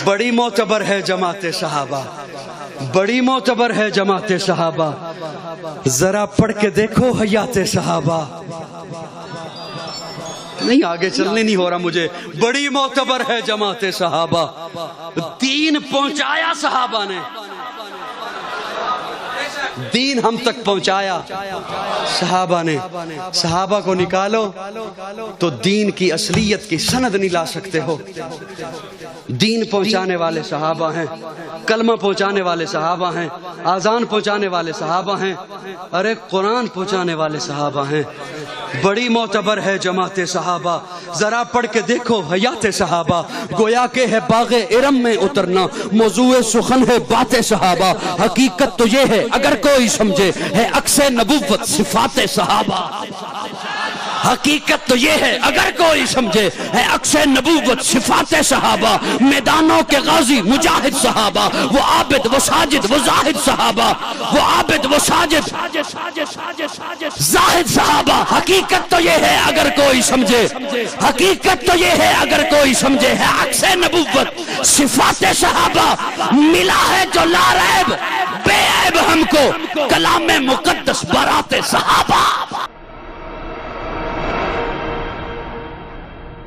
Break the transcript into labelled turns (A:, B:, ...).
A: بڑی معتبر ہے جماعت صحابہ، بڑی معتبر ہے جماعت صحابہ، ذرا پڑھ کے دیکھو حیات صحابہ۔ نہیں آگے چلنے نہیں ہو رہا مجھے۔ بڑی معتبر ہے جماعت صحابہ، دین پہنچایا صحابہ نے، دین ہم تک پہنچایا صحابہ نے۔ صحابہ کو نکالو تو دین کی اصلیت کی سند نہیں لا سکتے ہو۔ دین پہنچانے والے صحابہ ہیں، کلمہ پہنچانے والے صحابہ ہیں، آذان پہنچانے والے صحابہ ہیں، ارے قرآن پہنچانے والے صحابہ ہیں۔ بڑی معتبر ہے جماعت صحابہ، ذرا پڑھ کے دیکھو حیات صحابہ۔ گویا کہ ہے باغ ارم میں اترنا، موضوع سخن ہے بات صحابہ۔ حقیقت تو یہ ہے اگر کوئی سمجھے، ہے عکس نبوت صفات صحابہ۔ حقیقت تو یہ ہے اگر کوئی سمجھے، ہے عکس نبوت صفات صحابہ۔ میدانوں کے غازی مجاہد صحابہ، وہ عابد وہ ساجد وہ زاہد صحابہ، وہ عابد وہ ساجد زاہد صحابہ۔ حقیقت تو یہ ہے اگر کوئی سمجھے، حقیقت تو یہ ہے اگر کوئی سمجھے، ہے عکس نبوت صفات صحابہ۔ ملا ہے جو لا ریب بے عیب ہم کو، کلام مقدس برات صحابہ۔